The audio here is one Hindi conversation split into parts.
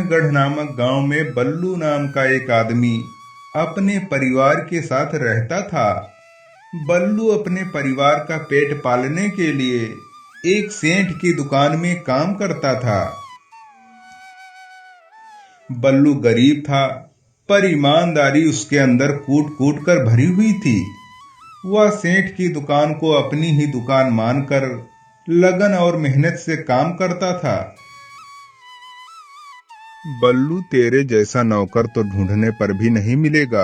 किशनगढ़ नामक गांव में बल्लू नाम का एक आदमी अपने परिवार के साथ रहता था। बल्लू अपने परिवार का पेट पालने के लिए एक सेठ की दुकान में काम करता था। बल्लू गरीब था, पर ईमानदारी उसके अंदर कूट कूट कर भरी हुई थी। वह सेठ की दुकान को अपनी ही दुकान मानकर लगन और मेहनत से काम करता था। बल्लू, तेरे जैसा नौकर तो ढूंढने पर भी नहीं मिलेगा,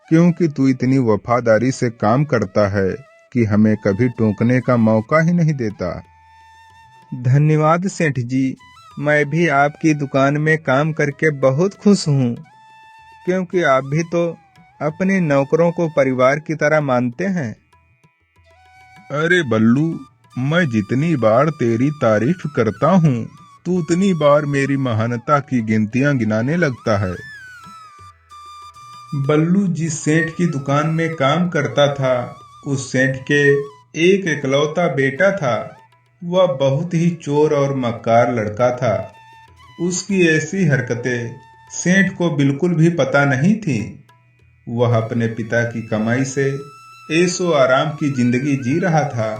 क्योंकि तू इतनी वफादारी से काम करता है कि हमें कभी टोकने का मौका ही नहीं देता। धन्यवाद सेठ जी, मैं भी आपकी दुकान में काम करके बहुत खुश हूँ, क्योंकि आप भी तो अपने नौकरों को परिवार की तरह मानते हैं। अरे बल्लू, मैं जितनी बार तेरी तारीफ करता हूँ, तू उतनी बार मेरी महानता की गिनतियां गिनाने लगता है। बल्लू जिस सेठ की दुकान में काम करता था, उस सेठ के एक इकलौता बेटा था। वह बहुत ही चोर और मक्कार लड़का था। उसकी ऐसी हरकतें सेठ को बिल्कुल भी पता नहीं थी। वह अपने पिता की कमाई से ऐशो आराम की जिंदगी जी रहा था।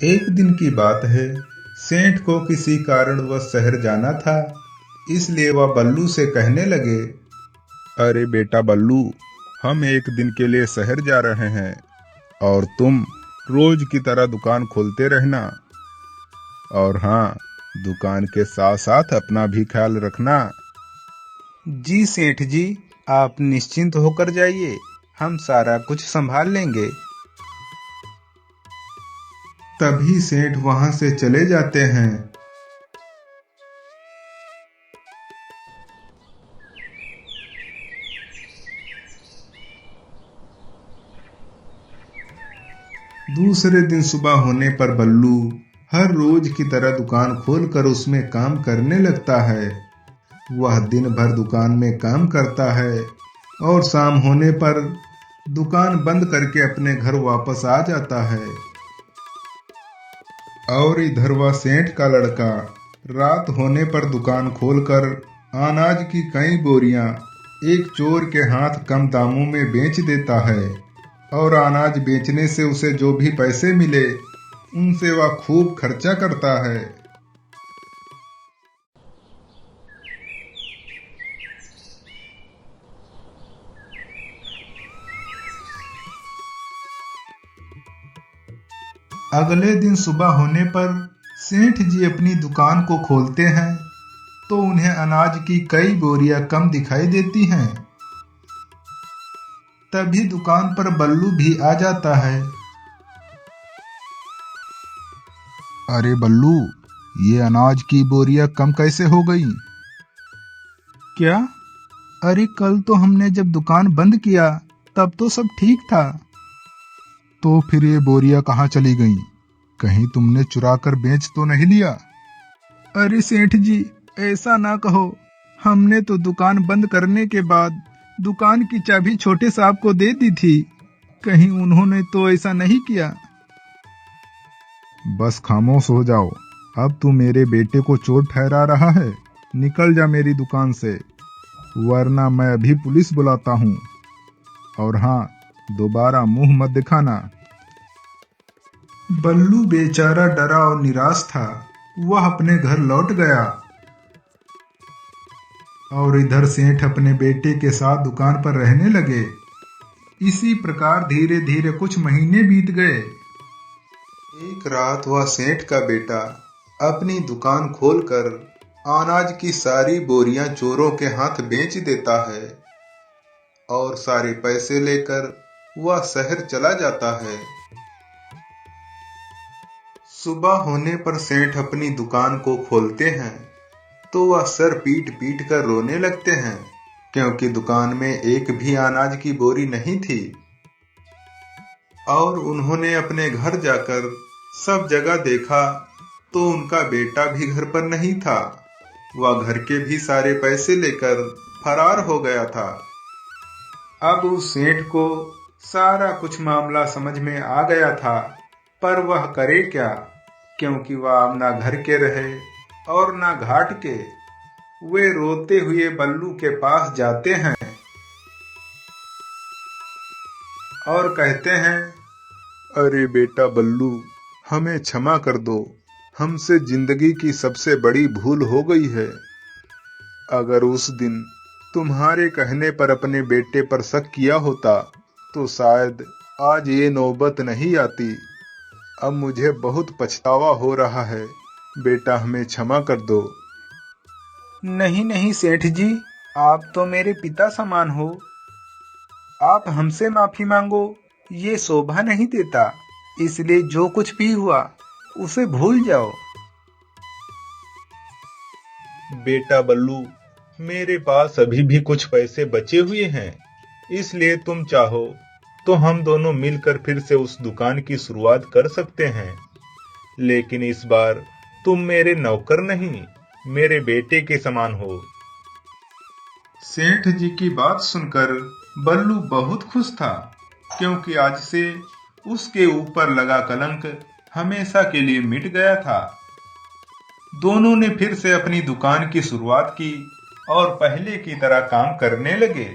एक दिन की बात है, सेठ को किसी कारणवश शहर जाना था, इसलिए वह बल्लू से कहने लगे, अरे बेटा बल्लू, हम एक दिन के लिए शहर जा रहे हैं और तुम रोज की तरह दुकान खोलते रहना। और हाँ, दुकान के साथ साथ अपना भी ख्याल रखना। जी सेठ जी, आप निश्चिंत होकर जाइए, हम सारा कुछ संभाल लेंगे। तभी सेठ वहां से चले जाते हैं। दूसरे दिन सुबह होने पर बल्लू हर रोज की तरह दुकान खोलकर उसमें काम करने लगता है। वह दिन भर दुकान में काम करता है और शाम होने पर दुकान बंद करके अपने घर वापस आ जाता है। और इधर वह सेठ का लड़का रात होने पर दुकान खोलकर अनाज की कई बोरियां एक चोर के हाथ कम दामों में बेच देता है। और अनाज बेचने से उसे जो भी पैसे मिले, उनसे वह खूब खर्चा करता है। अगले दिन सुबह होने पर सेठ जी अपनी दुकान को खोलते हैं तो उन्हें अनाज की कई बोरियां कम दिखाई देती हैं। तभी दुकान पर बल्लू भी आ जाता है। अरे बल्लू, ये अनाज की बोरियां कम कैसे हो गई? क्या? अरे कल तो हमने जब दुकान बंद किया तब तो सब ठीक था। तो फिर ये बोरियां कहाँ चली गईं? कहीं तुमने चुरा कर बेच तो नहीं लिया? अरे सेठ जी, ऐसा ना कहो, हमने तो दुकान बंद करने के बाद दुकान की चाबी छोटे साहब को दे दी थी। कहीं उन्होंने तो ऐसा नहीं किया। बस खामोश हो जाओ, अब तू मेरे बेटे को चोर ठहरा रहा है। निकल जा मेरी दुकान से, वरना मैं अभी पुलिस बुलाता हूँ। और हाँ, दोबारा मुंह मत दिखाना। बल्लू बेचारा डरा और निराश था। वह अपने घर लौट गया और इधर सेठ अपने बेटे के साथ दुकान पर रहने लगे। इसी प्रकार धीरे धीरे कुछ महीने बीत गए। एक रात वह सेठ का बेटा अपनी दुकान खोलकर अनाज की सारी बोरियां चोरों के हाथ बेच देता है और सारे पैसे लेकर वह शहर चला जाता है। सुबह होने पर सेठ अपनी दुकान को खोलते हैं तो वह सर पीट पीट कर रोने लगते हैं, क्योंकि दुकान में एक भी अनाज की बोरी नहीं थी। और उन्होंने अपने घर जाकर सब जगह देखा तो उनका बेटा भी घर पर नहीं था। वह घर के भी सारे पैसे लेकर फरार हो गया था। अब उस सेठ को सारा कुछ मामला समझ में आ गया था, पर वह करे क्या। क्योंकि वह अब ना घर के रहे और ना घाट के। वे रोते हुए बल्लू के पास जाते हैं और कहते हैं, अरे बेटा बल्लू, हमें क्षमा कर दो। हमसे जिंदगी की सबसे बड़ी भूल हो गई है। अगर उस दिन तुम्हारे कहने पर अपने बेटे पर शक किया होता तो शायद आज ये नौबत नहीं आती। अब मुझे बहुत पछतावा हो रहा है। बेटा हमें क्षमा कर दो। नहीं नहीं सेठ जी, आप तो मेरे पिता समान हो। आप हमसे माफी मांगो, ये शोभा नहीं देता। इसलिए जो कुछ भी हुआ उसे भूल जाओ। बेटा बल्लू, मेरे पास अभी भी कुछ पैसे बचे हुए हैं, इसलिए तुम चाहो तो हम दोनों मिलकर फिर से उस दुकान की शुरुआत कर सकते हैं। लेकिन इस बार तुम मेरे नौकर नहीं, मेरे बेटे के समान हो। सेठ जी की बात सुनकर बल्लू बहुत खुश था, क्योंकि आज से उसके ऊपर लगा कलंक हमेशा के लिए मिट गया था। दोनों ने फिर से अपनी दुकान की शुरुआत की और पहले की तरह काम करने लगे।